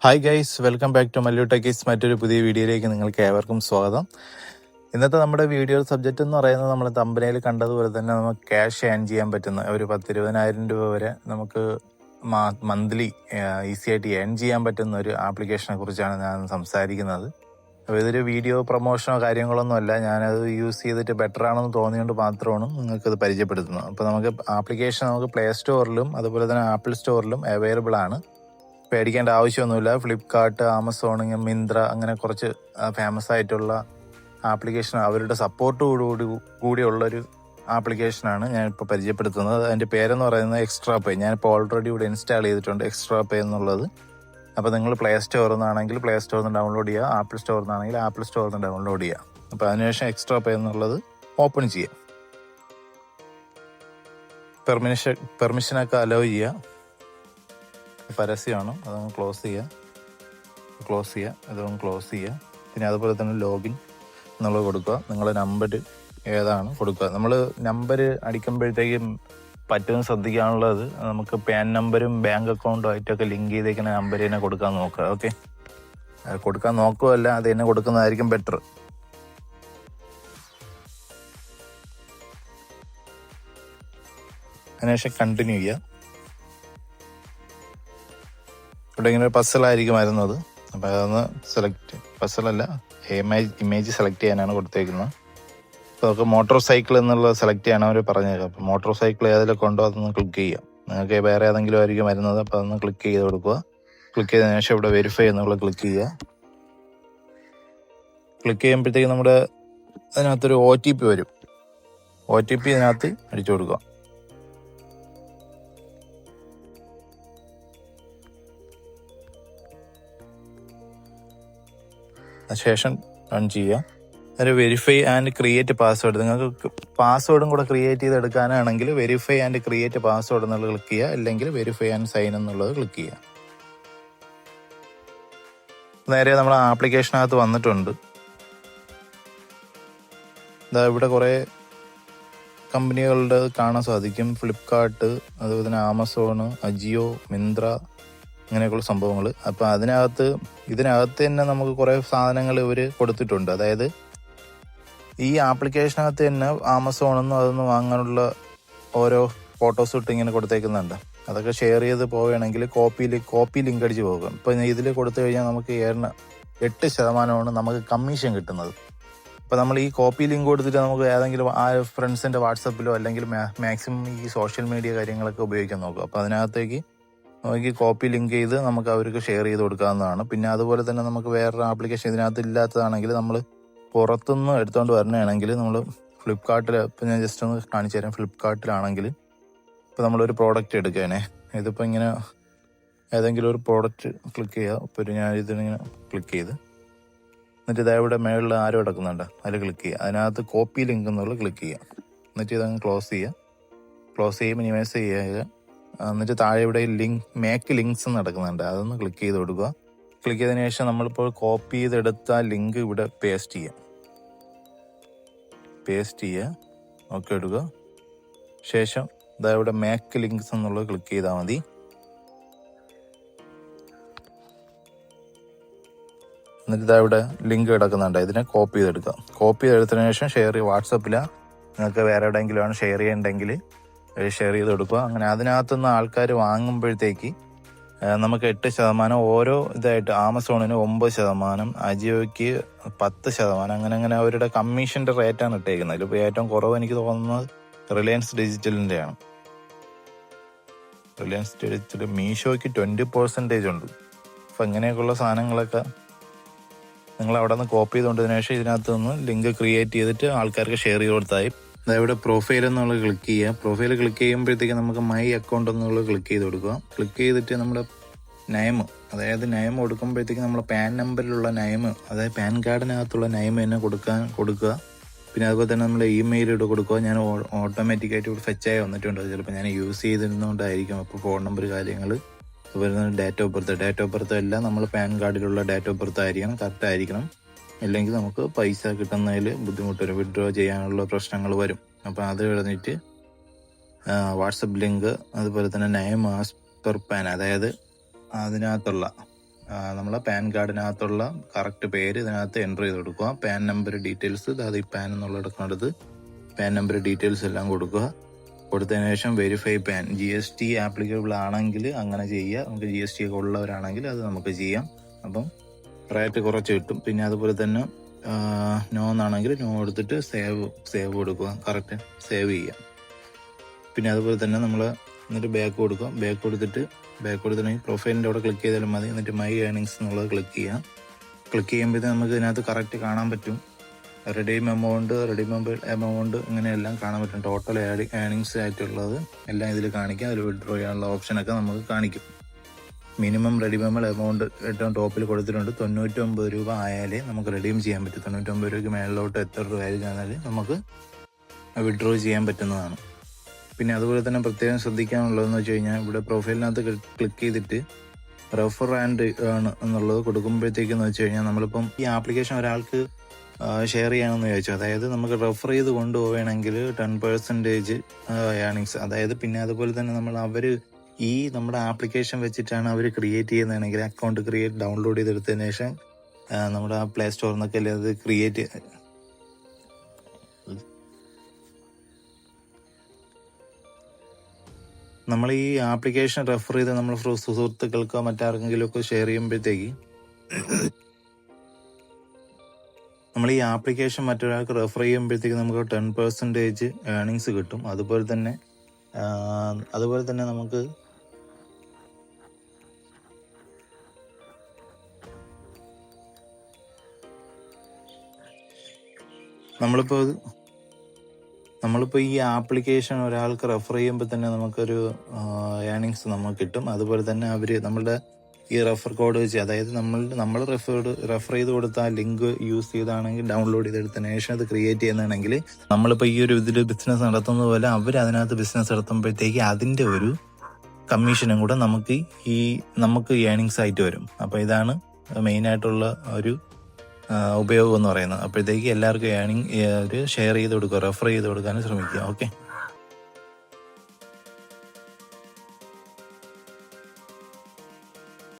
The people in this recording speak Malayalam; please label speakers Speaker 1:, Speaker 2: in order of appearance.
Speaker 1: Hi guys, welcome back to Mallu techies. മറ്റൊരു പുതിയ വീഡിയോയിലേക്ക് നിങ്ങൾക്ക് ഏവർക്കും സ്വാഗതം. ഇന്നത്തെ നമ്മുടെ വീഡിയോ സബ്ജക്റ്റ് എന്ന് പറയുന്നത് നമ്മൾ തമ്പനയിൽ കണ്ടതുപോലെ തന്നെ നമുക്ക് ക്യാഷ് ഏൺ ചെയ്യാൻ പറ്റുന്ന ഒരു 10-20,000 രൂപ വരെ നമുക്ക് മന്ത്ലി ഈസി ആയിട്ട് ഏൺ ചെയ്യാൻ പറ്റുന്ന ഒരു ആപ്ലിക്കേഷനെ കുറിച്ചാണ് ഞാൻ സംസാരിക്കുന്നത്. അപ്പോൾ ഇതൊരു വീഡിയോ പ്രൊമോഷനോ കാര്യങ്ങളൊന്നും അല്ല, ഞാനത് യൂസ് ചെയ്തിട്ട് ബെറ്റർ ആണെന്ന് തോന്നിയുകൊണ്ട് മാത്രമാണ് നിങ്ങൾക്കത് പരിചയപ്പെടുത്തുന്നത്. അപ്പോൾ നമുക്ക് ആപ്ലിക്കേഷൻ നമുക്ക് പ്ലേ സ്റ്റോറിലും അതുപോലെ തന്നെ ആപ്പിൾ സ്റ്റോറിലും അവൈലബിൾ ആണ്. പേടിക്കേണ്ട ആവശ്യമൊന്നുമില്ല. ഫ്ലിപ്കാർട്ട്, ആമസോൺ, മിന്ത്ര അങ്ങനെ കുറച്ച് ഫേമസ് ആയിട്ടുള്ള ആപ്ലിക്കേഷൻ അവരുടെ കൂടിയുള്ളൊരു ആപ്ലിക്കേഷനാണ് ഞാനിപ്പോൾ പരിചയപ്പെടുത്തുന്നത്. അതിൻ്റെ പേരെന്ന് പറയുന്നത് എക്സ്ട്രാ പേ. ഞാനിപ്പോൾ ഓൾറെഡി ഇവിടെ ഇൻസ്റ്റാൾ ചെയ്തിട്ടുണ്ട് എക്സ്ട്രാ പേ എന്നുള്ളത്. അപ്പോൾ നിങ്ങൾ പ്ലേ സ്റ്റോറിൽ നിന്നാണെങ്കിൽ പ്ലേ സ്റ്റോറിൽ നിന്ന് ഡൗൺലോഡ് ചെയ്യുക, ആപ്പിൾ സ്റ്റോറിൽ നിന്നാണെങ്കിൽ ആപ്പിൾ സ്റ്റോറിൽ നിന്ന് ഡൗൺലോഡ് ചെയ്യുക. അപ്പോൾ അതിനുശേഷം എക്സ്ട്രാ പേ എന്നുള്ളത് ഓപ്പൺ ചെയ്യുക. പെർമിഷനൊക്കെ അലോ ചെയ്യുക. പരസ്യമാണ്, അതൊന്ന് ക്ലോസ് ചെയ്യുക, അതൊന്ന് ക്ലോസ് ചെയ്യുക. പിന്നെ അതുപോലെ തന്നെ ലോഗിൻ എന്നുള്ളത് കൊടുക്കുക. നിങ്ങളുടെ നമ്പർ ഏതാണ് കൊടുക്കുക. നമ്മൾ നമ്പർ അടിക്കുമ്പോഴത്തേക്കും പറ്റുമെന്ന് ശ്രദ്ധിക്കാനുള്ളത്, നമുക്ക് പാൻ നമ്പരും ബാങ്ക് അക്കൗണ്ടും ആയിട്ടൊക്കെ ലിങ്ക് ചെയ്തേക്കുന്ന നമ്പർ തന്നെ കൊടുക്കാൻ നോക്കുക. ഓക്കെ, കൊടുക്കാൻ നോക്കുകയല്ല, അത് തന്നെ കൊടുക്കുന്നതായിരിക്കും ബെറ്റർ. അതിനുശേഷം കണ്ടിന്യൂ ചെയ്യുക. ഇവിടെ ഇങ്ങനെ ഒരു പസലായിരിക്കും വരുന്നത്. അപ്പോൾ അതൊന്ന് സെലക്ട്, പസലല്ല, ഇമേജ് സെലക്ട് ചെയ്യാനാണ് കൊടുത്തേക്കുന്നത്. അപ്പോൾ നമുക്ക് മോട്ടോർ സൈക്കിൾ എന്നുള്ളത് സെലക്ട് ചെയ്യാൻ അവർ പറഞ്ഞേക്കാം. അപ്പോൾ മോട്ടോർ സൈക്കിൾ ഏതിലൊക്കെ ഉണ്ടോ അതൊന്ന് ക്ലിക്ക് ചെയ്യാം. നിങ്ങൾക്ക് വേറെ ഏതെങ്കിലും ആയിരിക്കും വരുന്നത്. അപ്പോൾ അതൊന്ന് ക്ലിക്ക് ചെയ്ത് കൊടുക്കുക. ക്ലിക്ക് ചെയ്തതിനു ശേഷം ഇവിടെ വെരിഫൈ എന്നുള്ള ക്ലിക്ക് ചെയ്യുക. ക്ലിക്ക് ചെയ്യുമ്പോഴത്തേക്കും നമ്മുടെ അതിനകത്തൊരു OTP വരും. OTP ഇതിനകത്ത് അടിച്ചു കൊടുക്കുക. ശേഷം റൺ ചെയ്യുക. ഒരു വെരിഫൈ ആൻഡ് ക്രിയേറ്റ് പാസ്വേഡ്. നിങ്ങൾക്ക് പാസ്വേഡും കൂടെ ക്രിയേറ്റ് ചെയ്ത് എടുക്കാനാണെങ്കിൽ വെരിഫൈ ആൻഡ് ക്രിയേറ്റ് പാസ്വേഡ് എന്നുള്ളത് ക്ലിക്ക് ചെയ്യുക, അല്ലെങ്കിൽ വെരിഫൈ ആൻഡ് സൈൻ എന്നുള്ളത് ക്ലിക്ക് ചെയ്യുക. നേരെ നമ്മൾ ആപ്ലിക്കേഷനകത്ത് വന്നിട്ടുണ്ട്. ഇവിടെ കുറേ കമ്പനികളുടെ കാണാൻ സാധിക്കും. ഫ്ലിപ്കാർട്ട്, അതുപോലെ തന്നെ ആമസോൺ, അജിയോ, മിന്ത്ര, അങ്ങനെയൊക്കെയുള്ള സംഭവങ്ങൾ. അപ്പം ഇതിനകത്ത് തന്നെ നമുക്ക് കുറേ സാധനങ്ങൾ ഇവർ കൊടുത്തിട്ടുണ്ട്. അതായത് ഈ ആപ്ലിക്കേഷനകത്ത് തന്നെ ആമസോണിൽ അതൊന്ന് വാങ്ങാനുള്ള ഓരോ ഫോട്ടോസ് ഇട്ട് ഇങ്ങനെ കൊടുത്തേക്കുന്നുണ്ട്. അതൊക്കെ ഷെയർ ചെയ്ത് പോവുകയാണെങ്കിൽ കോപ്പി ലിങ്ക് അടിച്ച് പോകും. ഇപ്പം ഇതിൽ കൊടുത്തു കഴിഞ്ഞാൽ നമുക്ക് 8% നമുക്ക് കമ്മീഷൻ കിട്ടുന്നത്. അപ്പോൾ നമ്മൾ ഈ കോപ്പി ലിങ്ക് കൊടുത്തിട്ട് നമുക്ക് ഏതെങ്കിലും ആ ഫ്രണ്ട്സിൻ്റെ വാട്സപ്പിലോ അല്ലെങ്കിൽ മാക്സിമം ഈ സോഷ്യൽ മീഡിയ കാര്യങ്ങളൊക്കെ ഉപയോഗിക്കാൻ നോക്കും. അപ്പോൾ അതിനകത്തേക്ക് നമുക്ക് കോപ്പി ലിങ്ക് ചെയ്ത് നമുക്ക് അവർക്ക് ഷെയർ ചെയ്ത് കൊടുക്കാവുന്നതാണ്. പിന്നെ അതുപോലെ തന്നെ നമുക്ക് വേറൊരു ആപ്ലിക്കേഷൻ ഇതിനകത്ത് ഇല്ലാത്തതാണെങ്കിൽ നമ്മൾ പുറത്തുനിന്ന് എടുത്തുകൊണ്ട് വരണയാണെങ്കിൽ നമ്മൾ ഫ്ലിപ്കാർട്ടിൽ, ഇപ്പം ഞാൻ ജസ്റ്റ് ഒന്ന് കാണിച്ചു തരാം. ഫ്ലിപ്കാർട്ടിലാണെങ്കിൽ ഇപ്പോൾ നമ്മളൊരു പ്രോഡക്റ്റ് എടുക്കുകയാണേ, ഇതിപ്പോൾ ഇങ്ങനെ ഏതെങ്കിലും ഒരു പ്രോഡക്റ്റ് ക്ലിക്ക് ചെയ്യുക. ഇപ്പോൾ ഞാൻ ഇതിനിങ്ങനെ ക്ലിക്ക് ചെയ്ത് എന്നിട്ട് ഇതവിടെ മേളിൽ ആരോ കിടക്കുന്നുണ്ട്, അതിൽ ക്ലിക്ക് ചെയ്യുക. അതിനകത്ത് കോപ്പി ലിങ്ക് എന്നുള്ള ക്ലിക്ക് ചെയ്യുക. എന്നിട്ട് ഇതങ്ങ് ക്ലോസ് ചെയ്യുക, മിനിമൈസ് ചെയ്യുക. എന്നിട്ട് താഴെ ഇവിടെ മേക്ക് ലിങ്ക്സ് നടക്കുന്നുണ്ട്, അതൊന്ന് ക്ലിക്ക് ചെയ്ത് കൊടുക്കുക. ക്ലിക്ക് ചെയ്തതിന് ശേഷം നമ്മളിപ്പോൾ കോപ്പി ചെയ്തെടുത്ത ലിങ്ക് ഇവിടെ പേസ്റ്റ് ചെയ്യുക. ഓക്കെ എടുക്കുക. ശേഷം ഇവിടെ മേക്ക് ലിങ്ക്സ് എന്നുള്ളത് ക്ലിക്ക് ചെയ്താൽ മതി. എന്നിട്ട് ഇവിടെ ലിങ്ക് കിടക്കുന്നുണ്ട്, ഇതിനെ കോപ്പി ചെയ്തെടുക്കുക. കോപ്പി ചെയ്തെടുത്തതിന് ശേഷം ഷെയർ ചെയ്യുക. വാട്സപ്പിലാണ് നിങ്ങൾക്ക് വേറെ എവിടെയെങ്കിലുമാണ് ഷെയർ ചെയ്യണമെങ്കിൽ ഷെയർ ചെയ്ത് കൊടുക്കുക. അങ്ങനെ അതിനകത്തുനിന്ന് ആൾക്കാർ വാങ്ങുമ്പോഴത്തേക്ക് നമുക്ക് 8% ഓരോ ഇതായിട്ട്, ആമസോണിന് 9%, അജിയോയ്ക്ക് 10%, അങ്ങനെ അവരുടെ കമ്മീഷൻ്റെ റേറ്റാണ് ഇട്ടേക്കുന്നത്. ഇതിപ്പോൾ ഏറ്റവും കുറവ് എനിക്ക് തോന്നുന്നത് റിലയൻസ് ഡിജിറ്റലിൻ്റെയാണ്. റിലയൻസ് ഡിജിറ്റൽ, മീഷോയ്ക്ക് 20% ഉണ്ട്. അപ്പം ഇങ്ങനെയൊക്കെയുള്ള സാധനങ്ങളൊക്കെ നിങ്ങൾ അവിടെ നിന്ന് കോപ്പി ചെയ്തുകൊണ്ടതിന് ശേഷം ഇതിനകത്ത് നിന്ന് ലിങ്ക് ക്രിയേറ്റ് ചെയ്തിട്ട് ആൾക്കാർക്ക് ഷെയർ ചെയ്ത് കൊടുത്തായി. ഇവിടെ പ്രൊഫൈൽ എന്നുള്ളത് ക്ലിക്ക് ചെയ്യുക. പ്രൊഫൈൽ ക്ലിക്ക് ചെയ്യുമ്പോഴത്തേക്ക് നമുക്ക് മൈ അക്കൗണ്ട് എന്നുള്ളത് ക്ലിക്ക് ചെയ്ത് കൊടുക്കുക. ക്ലിക്ക് ചെയ്തിട്ട് നമ്മുടെ നെയിം, അതായത് നെയിം കൊടുക്കുമ്പോഴത്തേക്ക് നമ്മൾ പാൻ നമ്പറിലുള്ള നെയിം, അതായത് പാൻ കാർഡിനകത്തുള്ള നെയിം തന്നെ കൊടുക്കുക. പിന്നെ അതുപോലെ തന്നെ നമ്മുടെ ഇമെയിൽ ഇവിടെ കൊടുക്കുക. ഞാൻ ഓട്ടോമാറ്റിക്കായിട്ട് ഇവിടെ ഫെച്ചായി വന്നിട്ടുണ്ട്. ചിലപ്പോൾ ഞാൻ യൂസ് ചെയ്തിരുന്നതുകൊണ്ടായിരിക്കും. അപ്പോൾ ഫോൺ നമ്പർ, കാര്യങ്ങൾ, അതുപോലെ തന്നെ ഡേറ്റ് ഓഫ് ബർത്ത് എല്ലാം നമ്മൾ പാൻ കാർഡിലുള്ള ഡേറ്റ് ഓഫ് ബർത്ത് ആയിരിക്കണം, കറക്റ്റ് ആയിരിക്കണം. ഇല്ലെങ്കിൽ നമുക്ക് പൈസ കിട്ടുന്നതിൽ ബുദ്ധിമുട്ട് വരും, വിഡ്രോ ചെയ്യാനുള്ള പ്രശ്നങ്ങൾ വരും. അപ്പോൾ അത് കഴിഞ്ഞിട്ട് വാട്സപ്പ് ലിങ്ക്, അതുപോലെ തന്നെ നെയിം ആസ് പെർ പാൻ, അതായത് അതിനകത്തുള്ള നമ്മളെ പാൻ കാർഡിനകത്തുള്ള കറക്റ്റ് പേര് ഇതിനകത്ത് എൻ്റർ ചെയ്ത് കൊടുക്കുക. പാൻ നമ്പർ ഡീറ്റെയിൽസ്, അതായത് ഈ പാൻ എന്നുള്ള എടുക്കുന്നത് പാൻ നമ്പർ ഡീറ്റെയിൽസ് എല്ലാം കൊടുക്കുക. കൊടുത്തതിന് ശേഷം വെരിഫൈ പാൻ, GST ആപ്ലിക്കബിൾ ആണെങ്കിൽ അങ്ങനെ ചെയ്യുക. നമുക്ക് GST ഒക്കെ ഉള്ളവരാണെങ്കിൽ അത് നമുക്ക് ചെയ്യാം. അപ്പം റേറ്റ് കുറച്ച് കിട്ടും. പിന്നെ അതുപോലെ തന്നെ നോ എന്നാണെങ്കിൽ നോ എടുത്തിട്ട് സേവ് കൊടുക്കുക, കറക്റ്റ് സേവ് ചെയ്യുക. പിന്നെ അതുപോലെ തന്നെ നമ്മൾ എന്നിട്ട് ബാക്ക് കൊടുക്കുക. ബാക്ക് കൊടുത്തിട്ടുണ്ടെങ്കിൽ പ്രൊഫൈലിൻ്റെ അവിടെ ക്ലിക്ക് ചെയ്താലും മതി. എന്നിട്ട് മൈ ഏണിങ്സ് എന്നുള്ളത് ക്ലിക്ക് ചെയ്യാം. ക്ലിക്ക് ചെയ്യുമ്പോഴത്തേക്ക് നമുക്ക് ഇതിനകത്ത് കറക്റ്റ് കാണാൻ പറ്റും. റെഡീം എമൗണ്ട് ഇങ്ങനെയെല്ലാം കാണാൻ പറ്റും. ടോട്ടൽ ഏണിങ്സ് ആയിട്ടുള്ളത് എല്ലാം ഇതിൽ കാണിക്കാം. അതിൽ വിഡ്രോ ചെയ്യാനുള്ള ഓപ്ഷനൊക്കെ നമുക്ക് കാണിക്കും. മിനിമം റെഡീമബിൾ എമൗണ്ട് ഏറ്റവും ടോപ്പിൽ കൊടുത്തിട്ടുണ്ട്. 99 രൂപ ആയാലേ നമുക്ക് റെഡീം ചെയ്യാൻ പറ്റും. 99 രൂപയ്ക്ക് മേളിലോട്ട് എത്ര രൂപ ആയാലും നമുക്ക് വിഡ്രോ ചെയ്യാൻ പറ്റുന്നതാണ്. പിന്നെ അതുപോലെ തന്നെ പ്രത്യേകം ശ്രദ്ധിക്കാനുള്ളതെന്ന് വെച്ച് കഴിഞ്ഞാൽ ഇവിടെ പ്രൊഫൈലിനകത്ത് ക്ലിക്ക് ചെയ്തിട്ട് റെഫർ ആൻഡ് ഏൺ എന്നുള്ളത് കൊടുക്കുമ്പോഴത്തേക്കെന്ന് വെച്ച് കഴിഞ്ഞാൽ നമ്മളിപ്പം ഈ ആപ്ലിക്കേഷൻ ഒരാൾക്ക് ഷെയർ ചെയ്യണമെന്ന് ചോദിച്ചു, അതായത് നമുക്ക് റെഫർ ചെയ്ത് കൊണ്ടുപോവുകയാണെങ്കിൽ 10% ഏണിങ്സ്, അതായത് പിന്നെ അതുപോലെ തന്നെ ഈ നമ്മുടെ ആപ്ലിക്കേഷൻ വെച്ചിട്ടാണ് അവർ ക്രിയേറ്റ് ചെയ്യുന്നതാണെങ്കിൽ അക്കൗണ്ട് ഡൗൺലോഡ് ചെയ്തെടുത്തതിന് ശേഷം നമ്മുടെ പ്ലേ സ്റ്റോറിൽ നിന്നൊക്കെ അല്ലേ അത് ക്രിയേറ്റ് നമ്മൾ ഈ ആപ്ലിക്കേഷൻ റെഫർ ചെയ്ത് നമ്മൾ സുഹൃത്തുക്കൾക്കോ മറ്റാർക്കെങ്കിലും ഒക്കെ ഷെയർ ചെയ്യുമ്പോഴത്തേക്ക് നമ്മൾ ഈ ആപ്ലിക്കേഷൻ മറ്റൊരാൾക്ക് റെഫർ ചെയ്യുമ്പോഴത്തേക്ക് നമുക്ക് 10% ഏണിങ്സ് കിട്ടും. അതുപോലെ തന്നെ നമുക്ക് നമ്മളിപ്പോൾ ഈ ആപ്ലിക്കേഷൻ ഒരാൾക്ക് റെഫർ ചെയ്യുമ്പോൾ തന്നെ നമുക്കൊരു ഏണിങ്സ് നമുക്ക് കിട്ടും. അതുപോലെ തന്നെ നമ്മളുടെ ഈ റെഫർ കോഡ് വെച്ച്, അതായത് നമ്മൾ റെഫർ ചെയ്ത് കൊടുത്ത ആ ലിങ്ക് യൂസ് ചെയ്താണെങ്കിൽ ഡൗൺലോഡ് ചെയ്തെടുത്തതിന് ശേഷം അത് ക്രിയേറ്റ് ചെയ്യുന്നതാണെങ്കിൽ നമ്മളിപ്പോൾ ഈ ഒരു ഇതിൽ ബിസിനസ് നടത്തുന്നത് പോലെ അവർ അതിനകത്ത് ബിസിനസ് നടത്തുമ്പോഴത്തേക്ക് അതിൻ്റെ ഒരു കമ്മീഷനും കൂടെ നമുക്ക് ഏണിങ്സ് ആയിട്ട് വരും. അപ്പോൾ ഇതാണ് മെയിനായിട്ടുള്ള ഒരു ഉപയോഗം എന്ന് പറയുന്നത്. അപ്പോഴത്തേക്ക് എല്ലാവർക്കും ഷെയർ ചെയ്ത് കൊടുക്കുക, റെഫർ ചെയ്ത് കൊടുക്കാനും ശ്രമിക്കുക. ഓക്കെ.